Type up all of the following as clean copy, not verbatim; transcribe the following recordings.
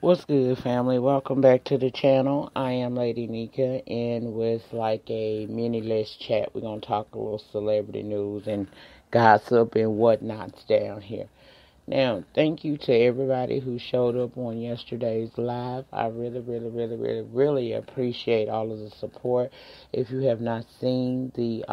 What's good, family? Welcome back to the channel. I am Lady Nyca, and with like a mini list chat, we're gonna talk a little celebrity news and gossip and whatnots down here. Now, thank you to everybody who showed up on yesterday's live. I really appreciate all of the support. If you have not seen the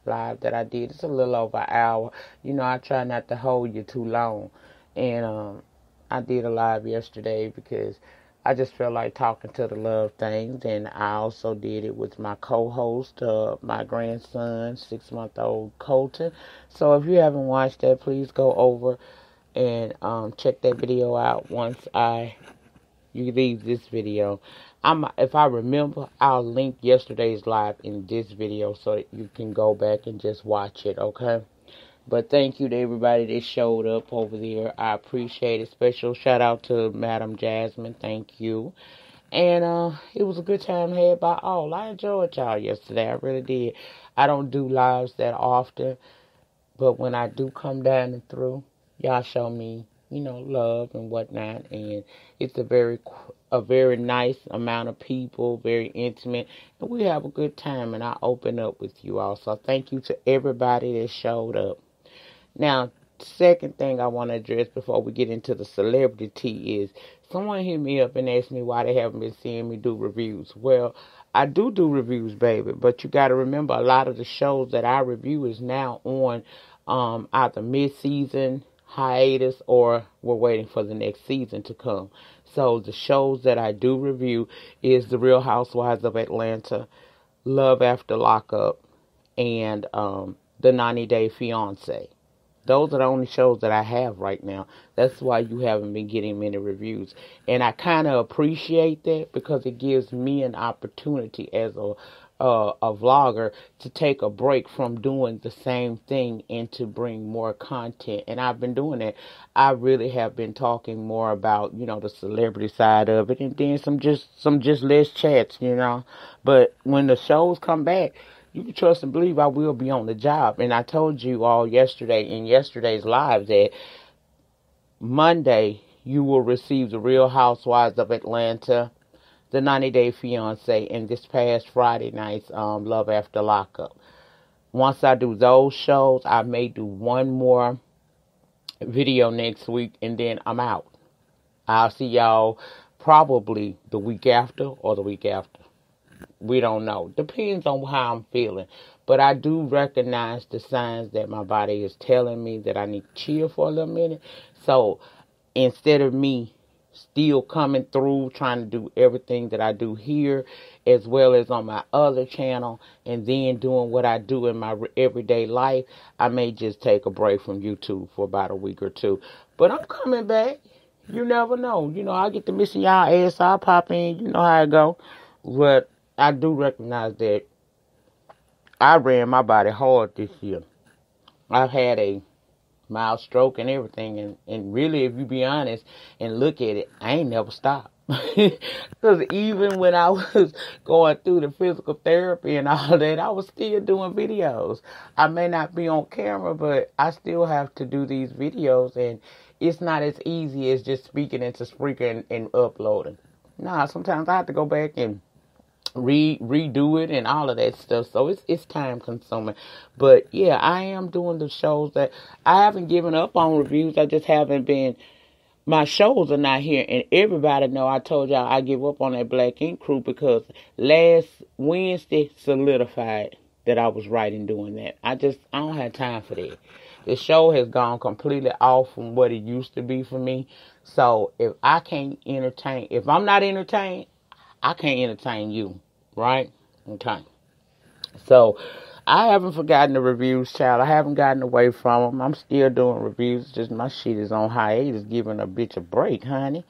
live that I did, it's a little over an hour. I try not to hold you too long, and I did a live yesterday because I just felt like talking to the love things, and I also did it with my co-host, my grandson, 6-month-old Colton. So if you haven't watched that, please go over and check that video out once you leave this video. If I remember, I'll link yesterday's live in this video so that you can go back and just watch it, okay? But thank you to everybody that showed up over there. I appreciate it. Special shout out to Madam Jasmine. Thank you. And it was a good time had by all. I enjoyed y'all yesterday. I really did. I don't do lives that often, but when I do come down and through, y'all show me, love and whatnot. And it's a very nice amount of people, very intimate, and we have a good time. And I open up with you all. So thank you to everybody that showed up. Now, second thing I want to address before we get into the celebrity tea is someone hit me up and asked me why they haven't been seeing me do reviews. Well, I do reviews, baby, but you got to remember a lot of the shows that I review is now on either mid-season hiatus or we're waiting for the next season to come. So the shows that I do review is The Real Housewives of Atlanta, Love After Lockup, and The 90-Day Fiancé. Those are the only shows that I have right now. That's why you haven't been getting many reviews. And I kind of appreciate that because it gives me an opportunity as a vlogger to take a break from doing the same thing and to bring more content. And I've been doing that. I really have been talking more about, the celebrity side of it, and then some just less chats, But when the shows come back, you can trust and believe I will be on the job. And I told you all yesterday in yesterday's live that Monday you will receive The Real Housewives of Atlanta, The 90-Day Fiancé, and this past Friday night's Love After Lockup. Once I do those shows, I may do one more video next week, and then I'm out. I'll see y'all probably the week after or the week after. We don't know. Depends on how I'm feeling. But I do recognize the signs that my body is telling me that I need to chill for a little minute. So instead of me still coming through trying to do everything that I do here as well as on my other channel and then doing what I do in my everyday life, I may just take a break from YouTube for about a week or two. But I'm coming back. You never know. I get to missing y'all ass. I'll pop in. You know how it go. But I do recognize that I ran my body hard this year. I've had a mild stroke and everything. And really, if you be honest and look at it, I ain't never stopped. Because even when I was going through the physical therapy and all that, I was still doing videos. I may not be on camera, but I still have to do these videos. And it's not as easy as just speaking into Spreaker and uploading. Nah, sometimes I have to go back and redo it and all of that stuff. So it's time consuming. But yeah, I am doing the shows that I haven't given up on reviews. I just haven't been. My shows are not here, and everybody know I told y'all I give up on that Black Ink crew because last Wednesday solidified that I was right in doing that. I don't have time for that. The show has gone completely off from what it used to be for me. So if I'm not entertained, I can't entertain you, right? Okay. So, I haven't forgotten the reviews, child. I haven't gotten away from them. I'm still doing reviews. Just my shit is on hiatus, giving a bitch a break, honey.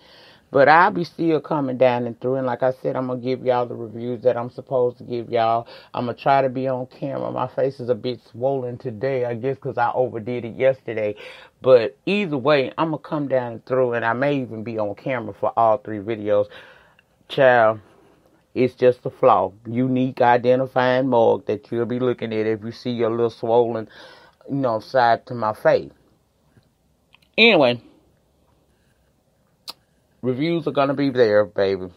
But I'll be still coming down and through. And like I said, I'm going to give y'all the reviews that I'm supposed to give y'all. I'm going to try to be on camera. My face is a bit swollen today, I guess, because I overdid it yesterday. But either way, I'm going to come down and through. And I may even be on camera for all 3 videos. Child, it's just a flaw. Unique identifying mark that you'll be looking at if you see your little swollen, side to my face. Anyway, Reviews are going to be there, baby.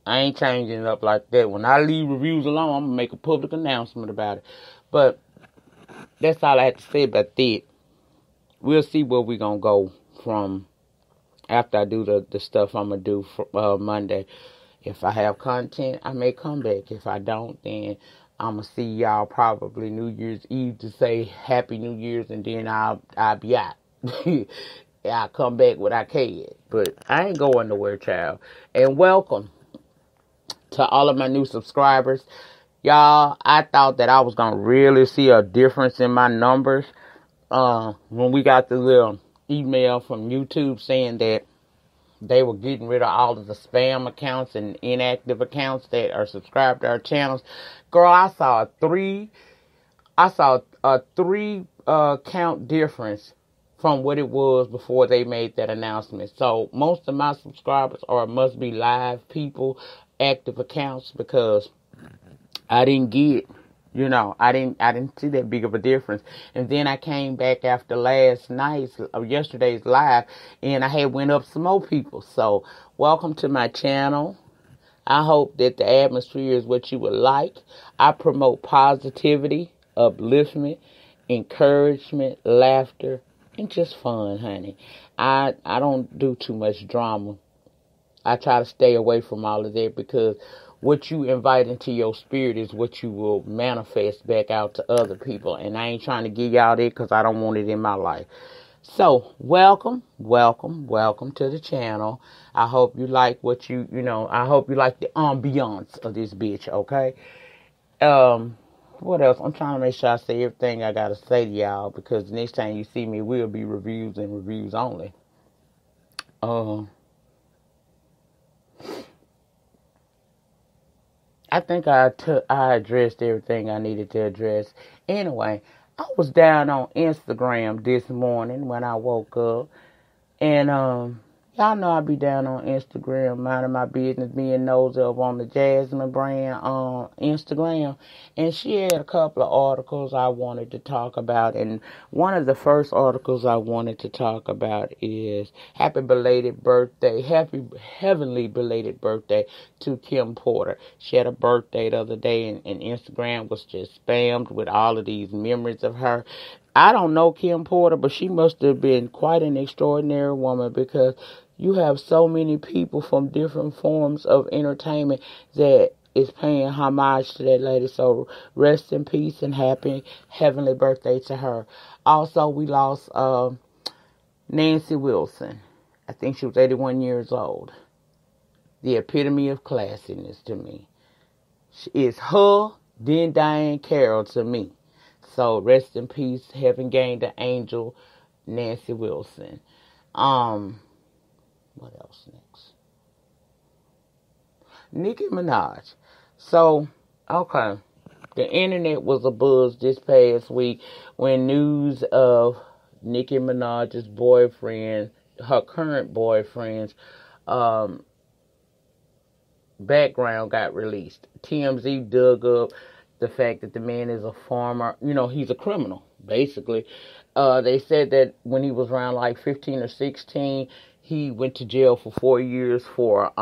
I ain't changing it up like that. When I leave reviews alone, I'm going to make a public announcement about it. But that's all I have to say about that. We'll see where we're going to go from after I do the stuff I'm going to do for Monday. If I have content, I may come back. If I don't, then I'm going to see y'all probably New Year's Eve to say Happy New Year's, and then I'll be out. I'll come back when I can. But I ain't going nowhere, child. And welcome to all of my new subscribers. Y'all, I thought that I was going to really see a difference in my numbers when we got the little email from YouTube saying that they were getting rid of all of the spam accounts and inactive accounts that are subscribed to our channels. Girl, I saw a three count difference from what it was before they made that announcement. So most of my subscribers must be live people, active accounts, because I didn't get, I didn't see that big of a difference. And then I came back after yesterday's live, and I had went up some more people. So welcome to my channel. I hope that the atmosphere is what you would like. I promote positivity, upliftment, encouragement, laughter, and just fun, honey. I don't do too much drama. I try to stay away from all of that, because what you invite into your spirit is what you will manifest back out to other people. And I ain't trying to give y'all that because I don't want it in my life. So, welcome to the channel. I hope you like I hope you like the ambiance of this bitch, okay? What else? I'm trying to make sure I say everything I gotta say to y'all, because the next time you see me, we'll be reviews and reviews only. I think I addressed everything I needed to address. Anyway, I was down on Instagram this morning when I woke up. And, y'all know I be down on Instagram, minding my business, being nosy up on the Jasmine brand on Instagram. And she had a couple of articles I wanted to talk about. And one of the first articles I wanted to talk about is happy heavenly belated birthday to Kim Porter. She had a birthday the other day, and Instagram was just spammed with all of these memories of her. I don't know Kim Porter, but she must have been quite an extraordinary woman, because you have so many people from different forms of entertainment that is paying homage to that lady. So rest in peace and happy heavenly birthday to her. Also, we lost Nancy Wilson. I think she was 81 years old. The epitome of classiness to me. It's her, then Diane Carroll to me. So rest in peace, heaven gained the angel, Nancy Wilson. What else next? Nicki Minaj. So, okay. The internet was abuzz this past week when news of Nicki Minaj's boyfriend, her current boyfriend's, background got released. TMZ dug up the fact that the man is a former, he's a criminal, basically. They said that when he was around like 15 or 16, he went to jail for 4 years for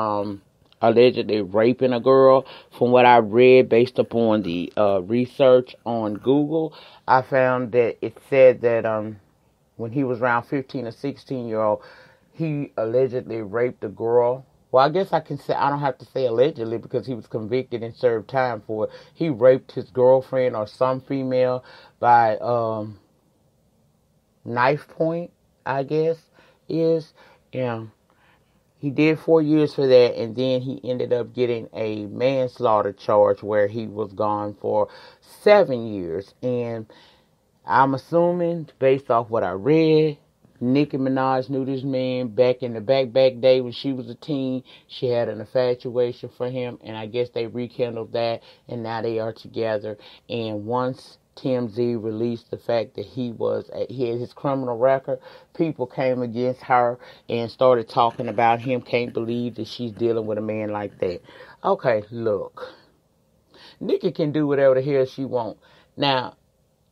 allegedly raping a girl. From what I read, based upon the research on Google, I found that it said that when he was around 15 or 16-year-old, he allegedly raped a girl. Well, I guess I can say, I don't have to say allegedly, because he was convicted and served time for it. He raped his girlfriend or some female by knife point, I guess, is. Yeah. He did 4 years for that, and then he ended up getting a manslaughter charge where he was gone for 7 years. And I'm assuming, based off what I read, Nicki Minaj knew this man back in the back day when she was a teen. She had an infatuation for him, and I guess they rekindled that, and now they are together. And once TMZ released the fact that he had his criminal record, people came against her and started talking about him. Can't believe that she's dealing with a man like that. Okay, look. Nicki can do whatever the hell she wants. Now,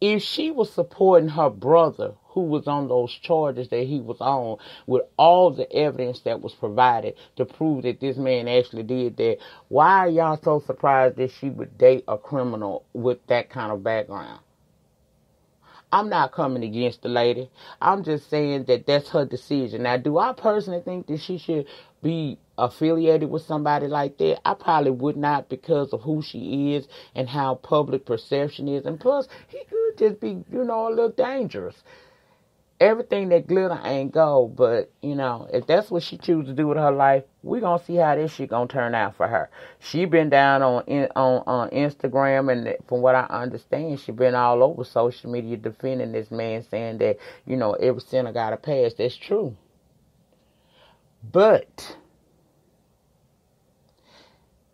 if she was supporting her brother, who was on those charges that he was on, with all the evidence that was provided to prove that this man actually did that, why are y'all so surprised that she would date a criminal with that kind of background? I'm not coming against the lady. I'm just saying that that's her decision. Now, do I personally think that she should be affiliated with somebody like that? I probably would not, because of who she is and how public perception is. And plus, he could just be, a little dangerous. Everything that glitter ain't gold, but, if that's what she chooses to do with her life, we're going to see how this shit going to turn out for her. She been down on Instagram, and from what I understand, she been all over social media defending this man, saying that, every sinner got to pass. That's true. But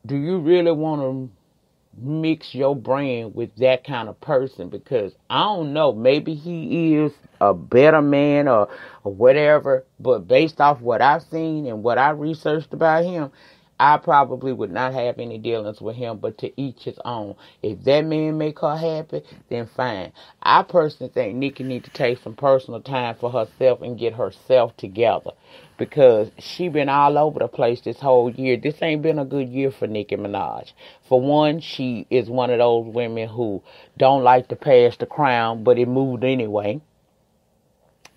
do you really want to mix your brand with that kind of person? Because I don't know, maybe he is a better man or whatever, but based off what I've seen and what I researched about him, I probably would not have any dealings with him, but to each his own. If that man make her happy, then fine. I personally think Nyca need to take some personal time for herself and get herself together, because she been all over the place this whole year. This ain't been a good year for Nicki Minaj. For one, she is one of those women who don't like to pass the crown, but it moved anyway.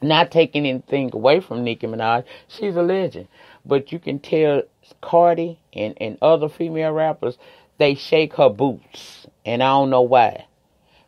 Not taking anything away from Nicki Minaj, she's a legend. But you can tell Cardi and other female rappers, they shake her boots. And I don't know why.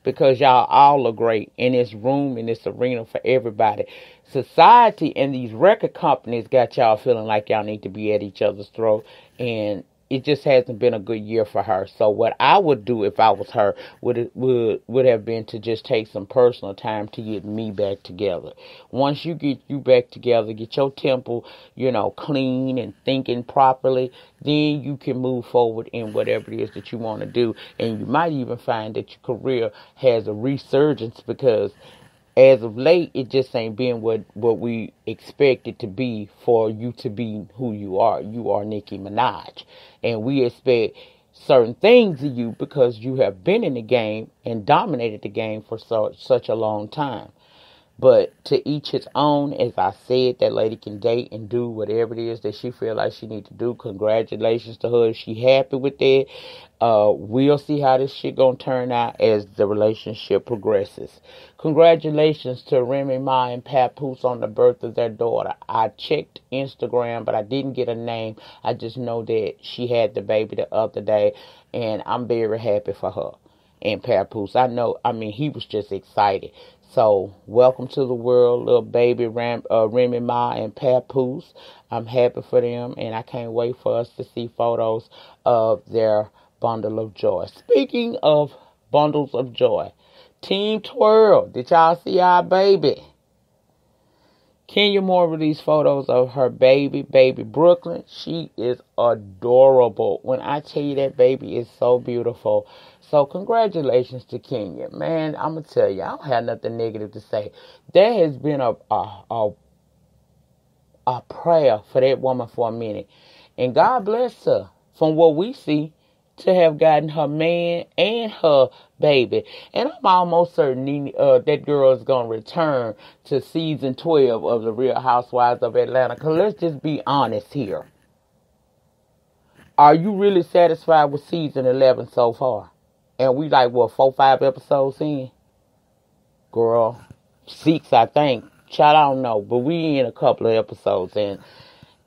Because y'all all are great. And there's room in this arena for everybody. Society and these record companies got y'all feeling like y'all need to be at each other's throat. And it just hasn't been a good year for her. So what I would do if I was her would have been to just take some personal time to get me back together. Once you get you back together, get your temple, clean and thinking properly, then you can move forward in whatever it is that you want to do. And you might even find that your career has a resurgence, because as of late, it just ain't been what we expect it to be for you to be who you are. You are Nicki Minaj. And we expect certain things of you because you have been in the game and dominated the game for such a long time. But to each his own. As I said, that lady can date and do whatever it is that she feel like she need to do. Congratulations to her if she happy with that. We'll see how this shit gonna turn out as the relationship progresses. Congratulations to Remy Ma and Papoose on the birth of their daughter. I checked Instagram, but I didn't get a name. I just know that she had the baby the other day, and I'm very happy for her and Papoose. He was just excited. So, welcome to the world, little baby Remy Ma and Papoose. I'm happy for them, and I can't wait for us to see photos of their bundle of joy. Speaking of bundles of joy, Team Twirl, did y'all see our baby? Kenya Moore released photos of her baby Brooklyn. She is adorable. When I tell you, that baby is so beautiful. So congratulations to Kenya. Man, I'm going to tell you, I don't have nothing negative to say. There has been a prayer for that woman for a minute. And God bless her, from what we see, to have gotten her man and her baby. And I'm almost certain that girl is going to return to season 12 of The Real Housewives of Atlanta. Because let's just be honest here. Are you really satisfied with season 11 so far? And we 4-5 episodes in? Girl, 6, I think. Child, I don't know. But we in a couple of episodes. And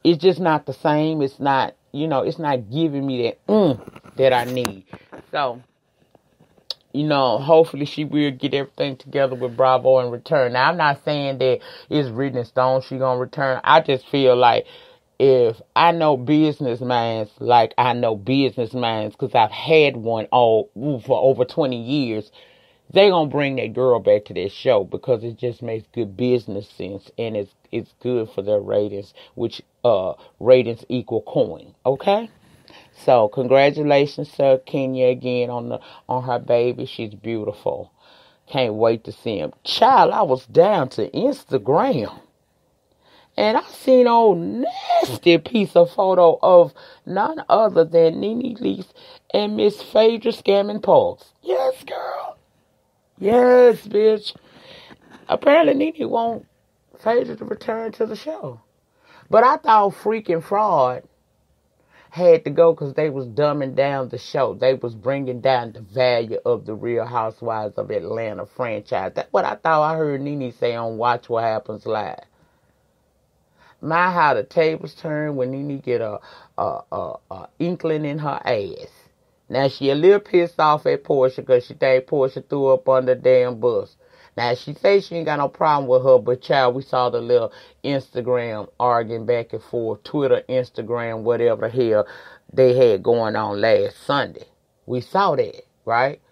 it's just not the same. It's not, it's not giving me that that I need. So, hopefully she will get everything together with Bravo and return. Now, I'm not saying that it's written in stone she gonna return. I just feel like if I know business minds like I know business minds, because I've had one for over 20 years, they gonna bring that girl back to that show because it just makes good business sense, and it's good for their ratings, which ratings equal coin. Okay. So, congratulations to Kenya again on her baby. She's beautiful. Can't wait to see him. Child, I was down to Instagram, and I seen old nasty piece of photo of none other than Nene Leakes and Miss Phaedra scamming Pulse. Yes, girl. Yes, bitch. Apparently, Nene want Phaedra to return to the show. But I thought freaking fraud had to go because they was dumbing down the show. They was bringing down the value of the Real Housewives of Atlanta franchise. That's what I thought I heard Nene say on Watch What Happens Live. My, how the tables turn when Nene get a inkling in her ass. Now, she a little pissed off at Portia because she think Portia threw up on the damn bus. Now, she says she ain't got no problem with her, but child, we saw the little Instagram arguing back and forth, Twitter, Instagram, whatever the hell they had going on last Sunday. We saw that, right?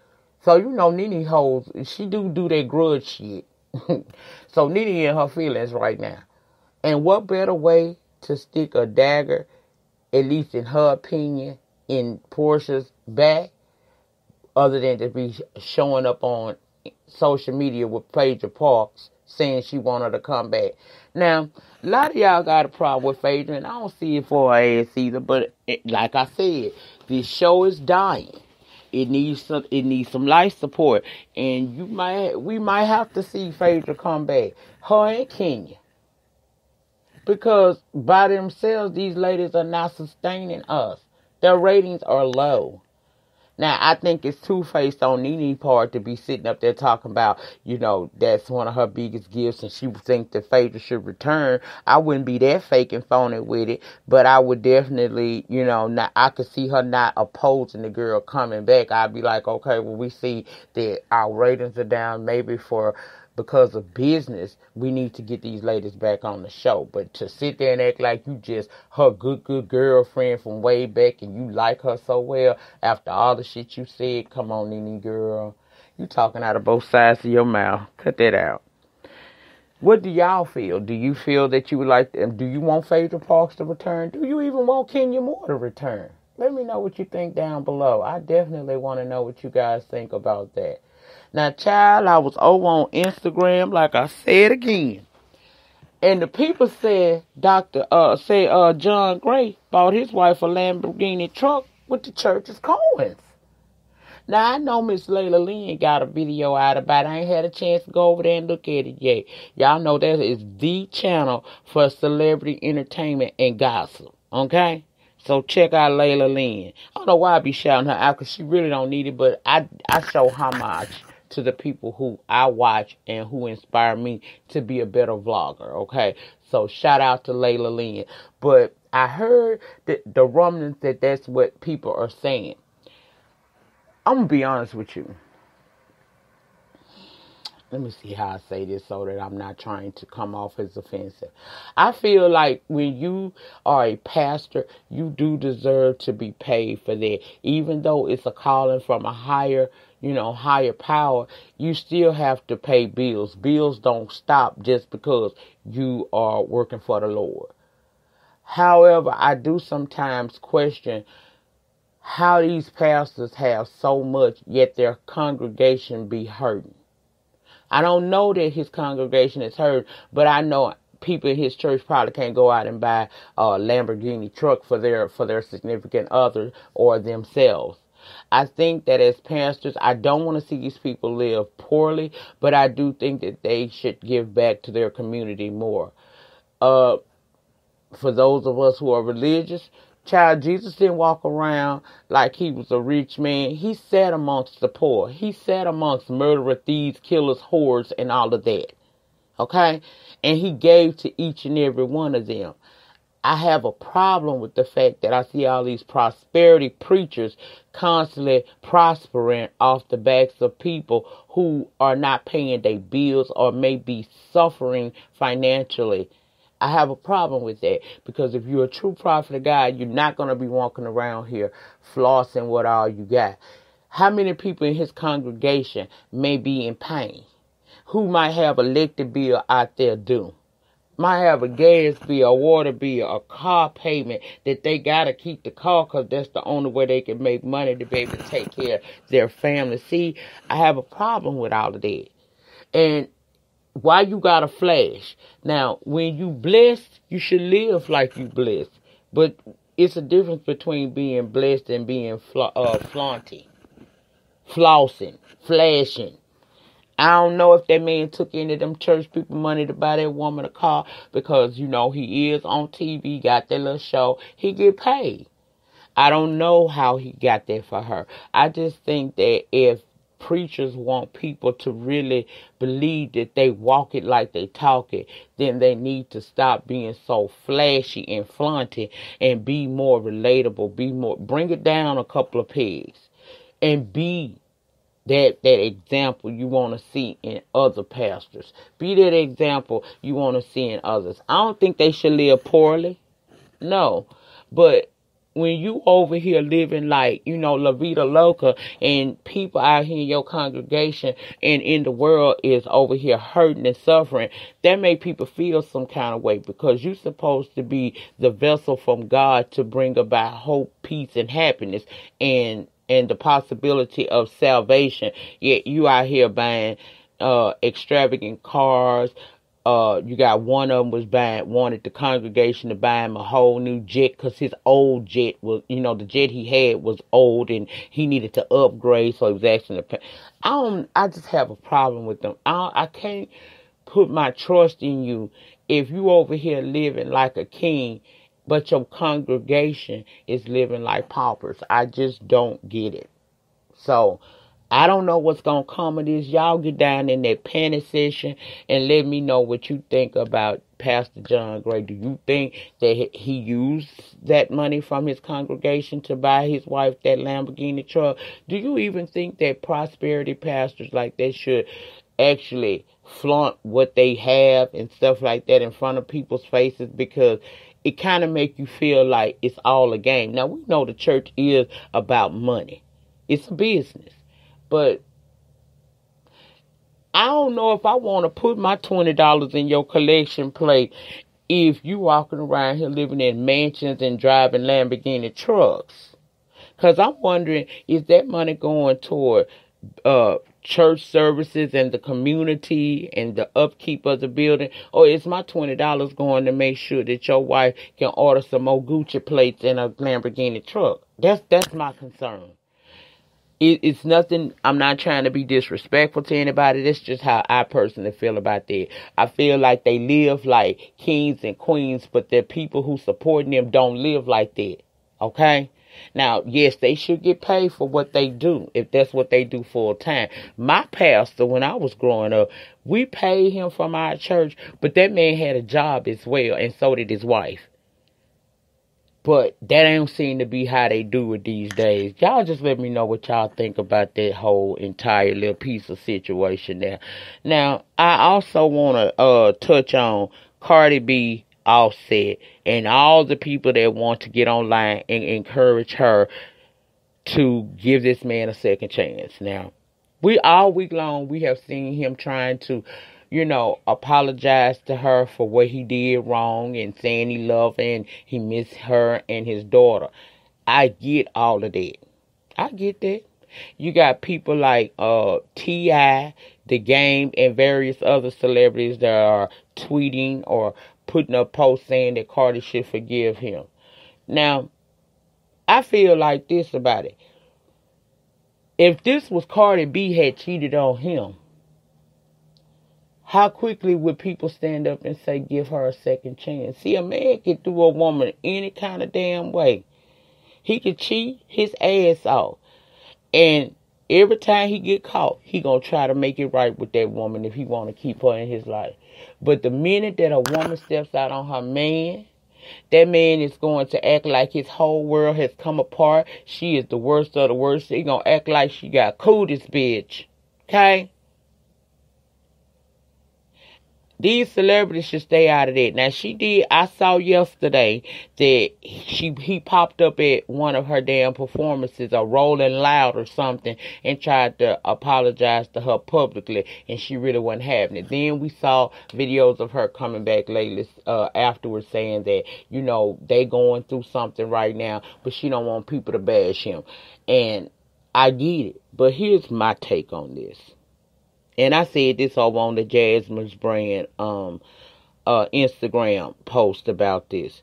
So, you know, Nene holds, she do that grudge shit. So, Nene in her feelings right now. And what better way to stick a dagger, at least in her opinion, in Portia's back, other than to be showing up on social media with Phaedra Parks saying she wanted to come back. Now, a lot of y'all got a problem with Phaedra, and I don't see it for her ass either, but like I said, this show is dying. It needs some life support, and we might have to see Phaedra come back. Her and Kenya. Because by themselves, these ladies are not sustaining us. Their ratings are low. Now, I think it's two-faced on Nene's part to be sitting up there talking about, you know, that's one of her biggest gifts and she would think that Phaedra should return. I wouldn't be that fake and phony with it, but I would definitely, you know, I could see her not opposing the girl coming back. I'd be like, okay, well, we see that our ratings are down maybe because of business, we need to get these ladies back on the show. But to sit there and act like you just her good girlfriend from way back and you like her so well after all the shit you said, come on, Nene girl. You talking out of both sides of your mouth. Cut that out. What do y'all feel? Do you feel that you would like them? Do you want Phaedra Parks to return? Do you even want Kenya Moore to return? Let me know what you think down below. I definitely want to know what you guys think about that. Now, child, I was over on Instagram, like I said again. And the people said John Gray bought his wife a Lamborghini truck with the church's coins. Now, I know Miss Layla Lynn got a video out about it. I ain't had a chance to go over there and look at it yet. Y'all know that is the channel for celebrity entertainment and gossip. Okay? So check out Layla Lynn. I don't know why I be shouting her out because she really don't need it, but I show homage to the people who I watch and who inspire me to be a better vlogger, okay? So shout out to Layla Lynn. But I heard the rumblings that's what people are saying. I'm going to be honest with you. Let me see how I say this so that I'm not trying to come off as offensive. I feel like when you are a pastor, you do deserve to be paid for that. Even though it's a calling from a higher power, you still have to pay bills. Bills don't stop just because you are working for the Lord. However, I do sometimes question how these pastors have so much, yet their congregation be hurting. I don't know that his congregation is hurt, but I know people in his church probably can't go out and buy a Lamborghini truck for their significant other or themselves. I think that as pastors, I don't want to see these people live poorly, but I do think that they should give back to their community more. For those of us who are religious, child, Jesus didn't walk around like he was a rich man. He sat amongst the poor. He sat amongst murderers, thieves, killers, whores, and all of that. Okay? And he gave to each and every one of them. I have a problem with the fact that I see all these prosperity preachers constantly prospering off the backs of people who are not paying their bills or may be suffering financially. I have a problem with that because if you're a true prophet of God, you're not going to be walking around here flossing what all you got. How many people in his congregation may be in pain? Who might have an electric bill out there due? Might have a gas bill, a water bill, a car payment that they got to keep the car because that's the only way they can make money to be able to take care of their family. See, I have a problem with all of that. And why you got to flash? Now, when you blessed, you should live like you blessed. But it's a difference between being blessed and being flaunting, flossing, flashing. I don't know if that man took any of them church people money to buy that woman a car because, you know, he is on TV, got that little show. He get paid. I don't know how he got that for her. I just think that if preachers want people to really believe that they walk it like they talk it, then they need to stop being so flashy and flaunty and be more relatable, bring it down a couple of pegs and be that example you want to see in other pastors. Be that example you want to see in others. I don't think they should live poorly. No. But when you over here living like, you know, La Vida Loca, and people out here in your congregation and in the world is over here hurting and suffering, that make people feel some kind of way, because you're supposed to be the vessel from God to bring about hope, peace, and happiness, and the possibility of salvation. Yet you out here buying extravagant cars. You got one of them wanted the congregation to buy him a whole new jet because his old jet was, you know, the jet he had was old and he needed to upgrade, so he was asking to pay. I just have a problem with them. I can't put my trust in you if you over here living like a king, but your congregation is living like paupers. I just don't get it. So I don't know what's going to come of this. Y'all get down in that panic session and let me know what you think about Pastor John Gray. Do you think that he used that money from his congregation to buy his wife that Lamborghini truck? Do you even think that prosperity pastors like that should actually flaunt what they have and stuff like that in front of people's faces? Because it kind of make you feel like it's all a game. Now, we know the church is about money. It's a business. But I don't know if I want to put my $20 in your collection plate if you walking around here living in mansions and driving Lamborghini trucks. Because I'm wondering, is that money going toward church services and the community and the upkeep of the building? Or is my $20 going to make sure that your wife can order some more Gucci plates in a Lamborghini truck? That's my concern. It's nothing. I'm not trying to be disrespectful to anybody. That's just how I personally feel about that. I feel like they live like kings and queens, but the people who support them don't live like that. Okay? Now, yes, they should get paid for what they do, if that's what they do full time. My pastor, when I was growing up, we paid him from our church, but that man had a job as well, and so did his wife. But that don't seem to be how they do it these days. Y'all just let me know what y'all think about that whole entire little piece of situation there. Now, I also want to touch on Cardi B, Offset, and all the people that want to get online and encourage her to give this man a second chance. Now, all week long, we have seen him trying to, you know, apologize to her for what he did wrong and saying he loved her and he missed her and his daughter. I get all of that. I get that. You got people like T.I., The Game, and various other celebrities that are tweeting or putting up posts saying that Cardi should forgive him. Now, I feel like this about it. If this was Cardi B had cheated on him, how quickly would people stand up and say, give her a second chance? See, a man can do a woman any kind of damn way. He could cheat his ass off. And every time he get caught, he gonna try to make it right with that woman if he want to keep her in his life. But the minute that a woman steps out on her man, that man is going to act like his whole world has come apart. She is the worst of the worst. He gonna act like she got cool this bitch. Okay? These celebrities should stay out of that. Now, I saw yesterday that he popped up at one of her damn performances, or Rolling Loud or something, and tried to apologize to her publicly, and she really wasn't having it. Then we saw videos of her coming back lately afterwards saying that, you know, they going through something right now, but she don't want people to bash him. And I get it, but here's my take on this. And I said this over on the Jasmine's brand Instagram post about this.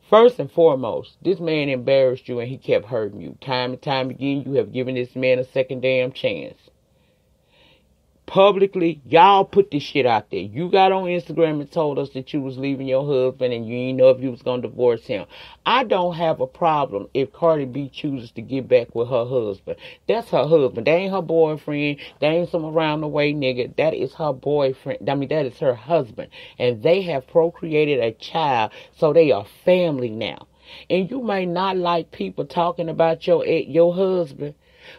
First and foremost, this man embarrassed you and he kept hurting you. Time and time again, you have given this man a second damn chance. Publicly, y'all put this shit out there. You got on Instagram and told us that you was leaving your husband and you didn't know if you was going to divorce him. I don't have a problem if Cardi B chooses to get back with her husband. That's her husband. That ain't her boyfriend. That ain't some around the way nigga. That is her boyfriend. I mean, that is her husband. And they have procreated a child, so they are family now. And you may not like people talking about your husband,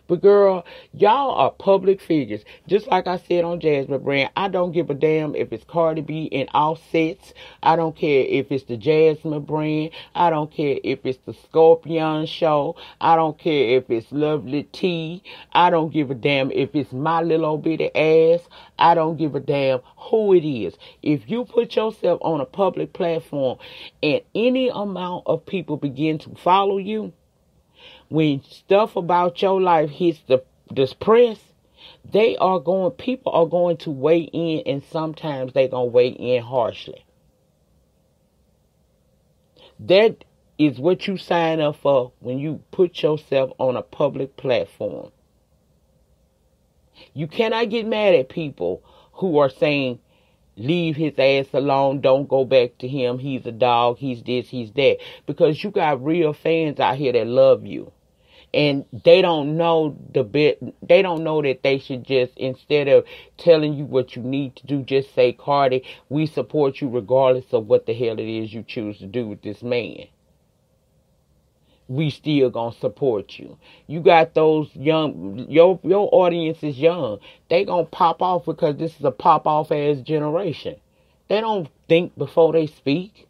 but girl, y'all are public figures. Just like I said on Jasmine Brand, I don't give a damn if it's Cardi B in Offsets. I don't care if it's the Jasmine Brand. I don't care if it's the Scorpion Show. I don't care if it's Lovely T. I don't give a damn if it's my little old bitty ass. I don't give a damn who it is. If you put yourself on a public platform and any amount of people begin to follow you, when stuff about your life hits this press, people are going to weigh in, and sometimes they're going to weigh in harshly. That is what you sign up for when you put yourself on a public platform. You cannot get mad at people who are saying, leave his ass alone, don't go back to him, he's a dog, he's this, he's that. Because you got real fans out here that love you. And they don't know they don't know that they should just, instead of telling you what you need to do, just say, Cardi, we support you regardless of what the hell it is you choose to do with this man. We still gonna support you. You got those young, your audience is young. They gonna pop off because this is a pop off ass generation. They don't think before they speak.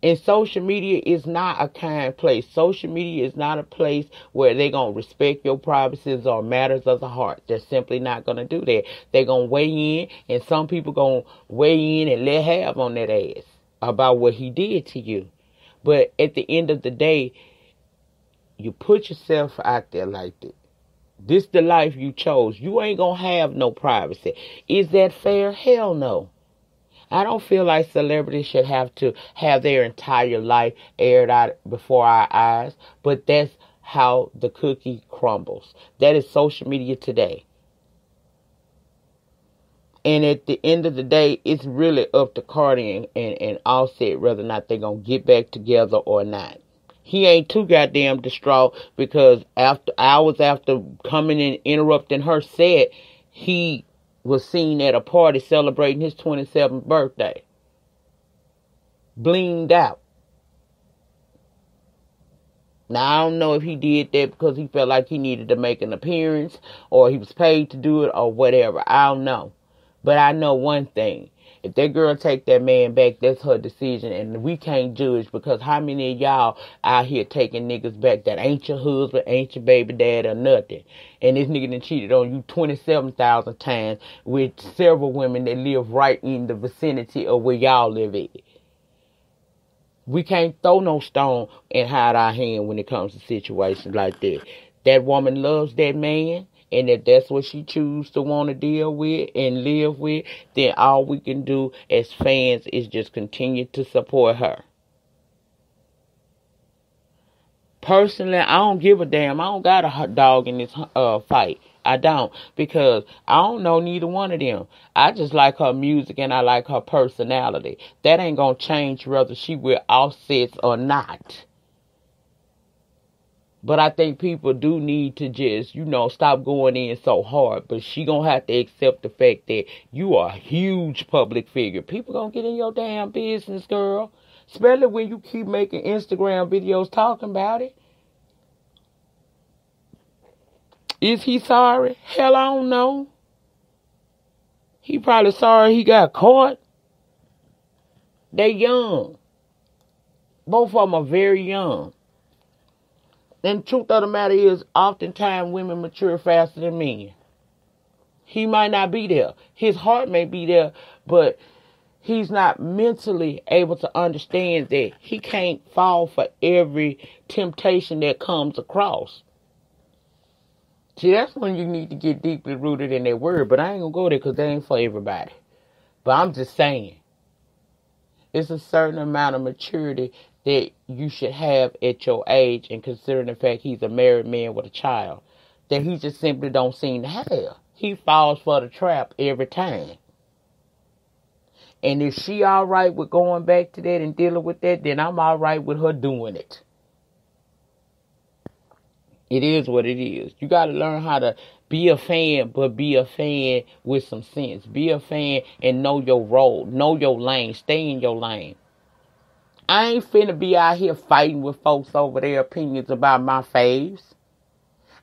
And social media is not a kind place. Social media is not a place where they're going to respect your privacies or matters of the heart. They're simply not going to do that. They're going to weigh in, and some people going to weigh in and let have on that ass about what he did to you. But at the end of the day, you put yourself out there like that. This the life you chose. You ain't going to have no privacy. Is that fair? Hell no. I don't feel like celebrities should have to have their entire life aired out before our eyes, but that's how the cookie crumbles. That is social media today. And at the end of the day, it's really up to Cardi and Offset whether or not they're going to get back together or not. He ain't too goddamn distraught because hours after coming and interrupting her set, he was seen at a party celebrating his 27th birthday. Blinged out. Now, I don't know if he did that because he felt like he needed to make an appearance or he was paid to do it or whatever. I don't know. But I know one thing. If that girl take that man back, that's her decision. And we can't judge because how many of y'all out here taking niggas back that ain't your husband, ain't your baby dad or nothing. And this nigga done cheated on you 27,000 times with several women that live right in the vicinity of where y'all live at. We can't throw no stone and hide our hand when it comes to situations like that. That woman loves that man. And if that's what she chooses to want to deal with and live with, then all we can do as fans is just continue to support her. Personally, I don't give a damn. I don't got a dog in this fight. I don't. Because I don't know neither one of them. I just like her music and I like her personality. That ain't going to change whether she with Offsets or not. But I think people do need to just, stop going in so hard. But she gonna have to accept the fact that you are a huge public figure. People gonna get in your damn business, girl. Especially when you keep making Instagram videos talking about it. Is he sorry? Hell, I don't know. He probably sorry he got caught. They young. Both of them are very young. And the truth of the matter is, oftentimes women mature faster than men. He might not be there. His heart may be there, but he's not mentally able to understand that he can't fall for every temptation that comes across. See, that's when you need to get deeply rooted in that word. But I ain't going to go there because that ain't for everybody. But I'm just saying. It's a certain amount of maturity that you should have at your age, and considering the fact he's a married man with a child, that he just simply don't seem to have. he falls for the trap every time. And if she all right with going back to that and dealing with that, then I'm all right with her doing it. It is what it is. You got to learn how to be a fan, but be a fan with some sense. Be a fan and know your role. Know your lane. Stay in your lane. I ain't finna be out here fighting with folks over their opinions about my faves.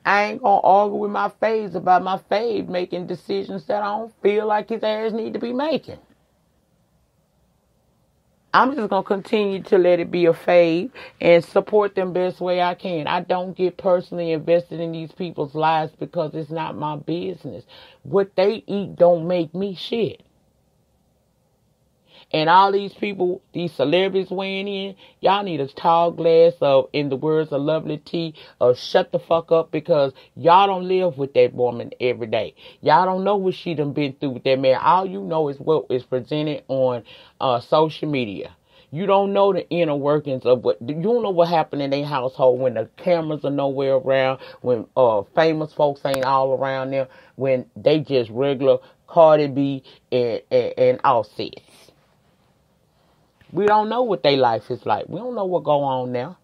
I ain't gonna argue with my faves about my fave making decisions that I don't feel like his ass need to be making. I'm just going to continue to let it be a fave and support them best way I can. I don't get personally invested in these people's lives because it's not my business. What they eat don't make me shit. And all these people, these celebrities weighing in, y'all need a tall glass of, in the words of Lovely T, of shut the fuck up, because y'all don't live with that woman every day. Y'all don't know what she done been through with that man. All you know is what is presented on social media. You don't know the inner workings of what, you don't know what happened in their household when the cameras are nowhere around, when famous folks ain't all around them, when they just regular Cardi B and Offset. We don't know what their life is like. We don't know what go on now.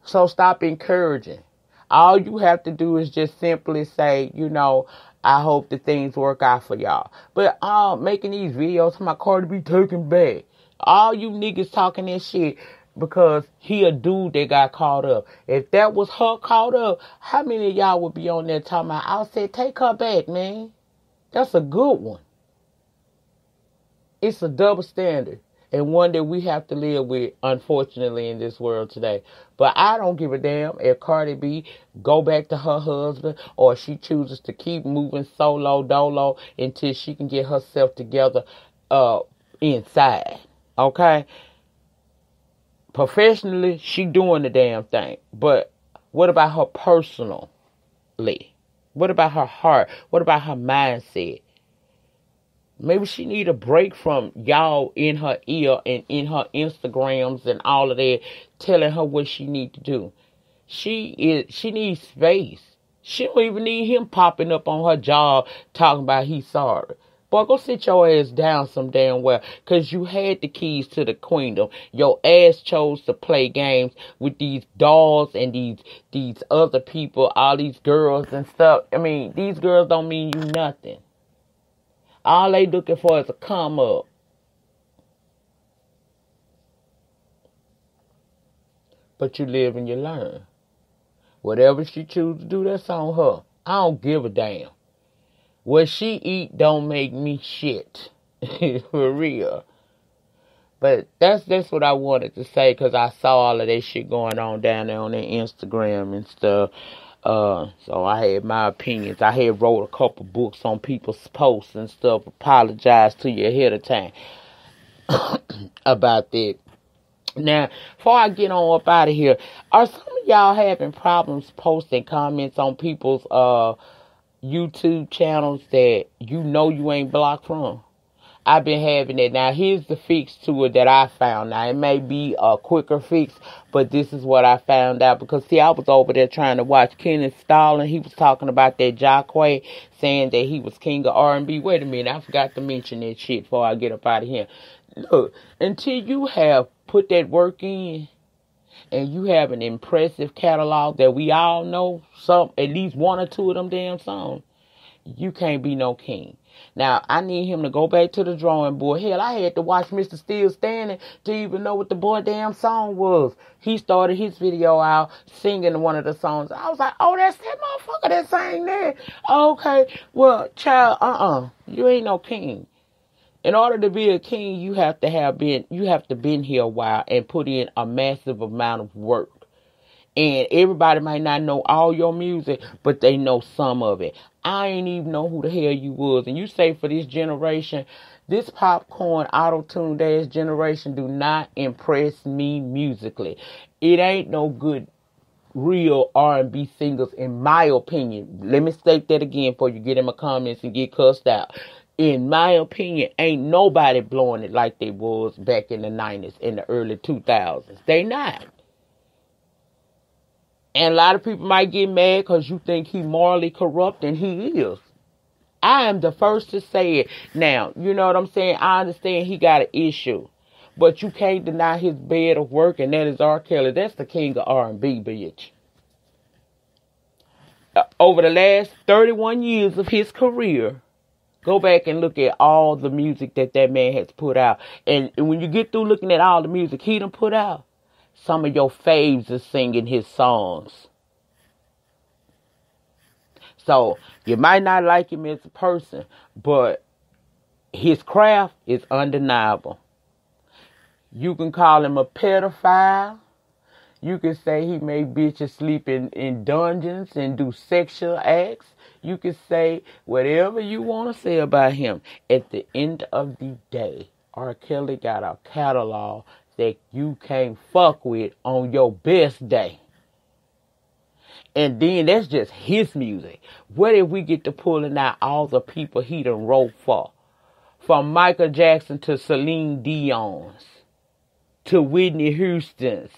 So stop encouraging. All you have to do is just simply say, you know, I hope that things work out for y'all. But making these videos for my car to be taken back. All you niggas talking that shit because he a dude that got caught up. If that was her caught up, how many of y'all would be on there talking about, I said, take her back, man. That's a good one. It's a double standard, and one that we have to live with, unfortunately, in this world today. But I don't give a damn if Cardi B go back to her husband, or she chooses to keep moving solo dolo until she can get herself together inside. Okay? Professionally, she doing the damn thing. But what about her personally? What about her heart? What about her mindset? Maybe she need a break from y'all in her ear and in her Instagrams and all of that, telling her what she need to do. She needs space. She don't even need him popping up on her job talking about he's sorry. Boy, go sit your ass down some damn well, because you had the keys to the queendom. Your ass chose to play games with these dolls and these other people, all these girls and stuff. I mean, these girls don't mean you nothing. All they looking for is a come up. But you live and you learn. Whatever she chooses to do, that's on her. I don't give a damn. What she eat don't make me shit. For real. But that's what I wanted to say, because I saw all of that shit going on down there on their Instagram and stuff. So I had my opinions. I had wrote a couple books on people's posts and stuff. Apologize to you ahead of time about that. Now, before I get on up out of here, are some of y'all having problems posting comments on people's YouTube channels that you know you ain't blocked from? I've been having it. Now, here's the fix to it that I found. Now, it may be a quicker fix, but this is what I found out. Because, see, I was over there trying to watch Kenneth Stalin. He was talking about that Jacquay, saying that he was king of R&B. Wait a minute, I forgot to mention that shit before I get up out of here. Look, until you have put that work in, and you have an impressive catalog that we all know, at least one or two of them damn songs, you can't be no king. Now, I need him to go back to the drawing board. Hell, I had to watch Mr. Still Standing to even know what the boy damn song was. He started his video out singing one of the songs. I was like, oh, that's that motherfucker that sang that. Okay, well, child, you ain't no king. In order to be a king, you have to been here a while and put in a massive amount of work. And everybody might not know all your music, but they know some of it. I ain't even know who the hell you was. And you say for this generation, this popcorn auto-tuned ass generation do not impress me musically. It ain't no good real R&B singers, in my opinion. Let me state that again before you get in my comments and get cussed out. In my opinion, ain't nobody blowing it like they was back in the 90s, in the early 2000s. They not. And a lot of people might get mad because you think he morally corrupt, and he is. I am the first to say it. Now, you know what I'm saying? I understand he got an issue. But you can't deny his bed of work, and that is R. Kelly. That's the king of R&B, bitch. Over the last 31 years of his career, go back and look at all the music that man has put out. And when you get through looking at all the music he done put out, some of your faves are singing his songs. So, you might not like him as a person, but his craft is undeniable. You can call him a pedophile. You can say he made bitches sleep in dungeons and do sexual acts. You can say whatever you want to say about him. At the end of the day, R. Kelly got a catalog that you can't fuck with on your best day. And then that's just his music. What if we get to pulling out all the people he done wrote for? From Michael Jackson to Celine Dion's, to Whitney Houston's,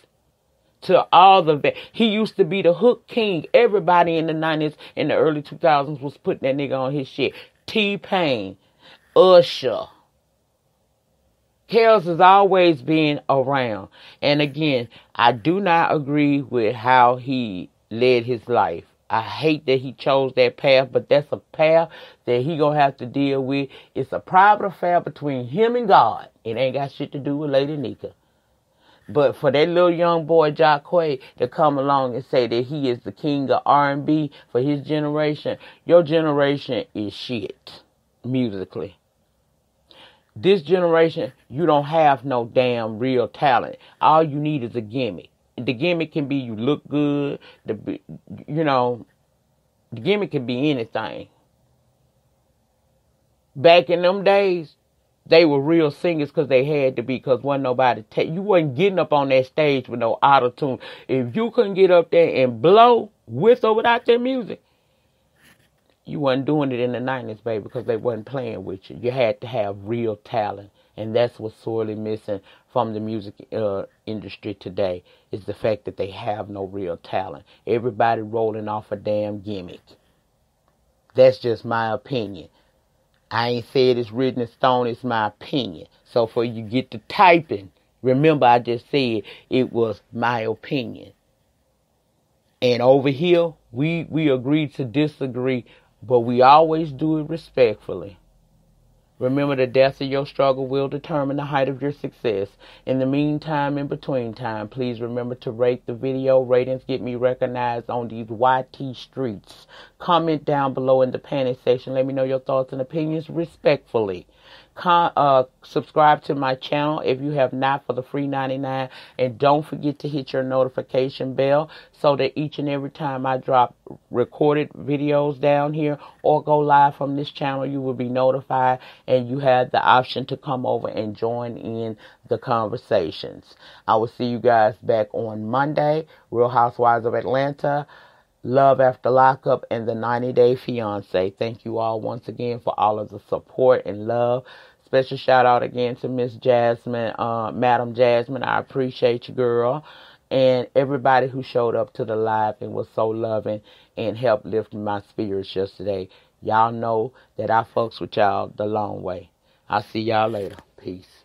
to all the... He used to be the hook king. Everybody in the 90s and the early 2000s was putting that nigga on his shit. T-Pain, Usher. Kells has always been around. And again, I do not agree with how he led his life. I hate that he chose that path, but that's a path that he gonna have to deal with. It's a private affair between him and God. It ain't got shit to do with Lady Nyca. But for that little young boy, Jacquay, to come along and say that he is the king of R&B for his generation, your generation is shit, musically. This generation, you don't have no damn real talent. All you need is a gimmick. The gimmick can be you look good. The gimmick can be anything. Back in them days, they were real singers because they had to be, because wasn't nobody you wasn't getting up on that stage with no auto-tune. If you couldn't get up there and blow with or without their music, you wasn't doing it in the 90s, baby, because they wasn't playing with you. You had to have real talent. And that's what's sorely missing from the music industry today, is the fact that they have no real talent. Everybody rolling off a damn gimmick. That's just my opinion. I ain't said it's written in stone, it's my opinion. So for you get to typing, remember I just said it was my opinion. And over here, we agree to disagree, but we always do it respectfully. Remember, the depth of your struggle will determine the height of your success. In the meantime, in between time, please remember to rate the video. Ratings get me recognized on these YT streets. Comment down below in the panic section. Let me know your thoughts and opinions respectfully. Subscribe to my channel if you have not, for the free 99, and don't forget to hit your notification bell so that each and every time I drop recorded videos down here or go live from this channel, you will be notified and you have the option to come over and join in the conversations. I will see you guys back on Monday. Real Housewives of Atlanta, Love After Lockup, and the 90-Day Fiance. Thank you all once again for all of the support and love. Special shout out again to Miss Jasmine, Madam Jasmine. I appreciate you, girl. And everybody who showed up to the live and was so loving and helped lift my spirits yesterday. Y'all know that I fucks with y'all the long way. I'll see y'all later. Peace.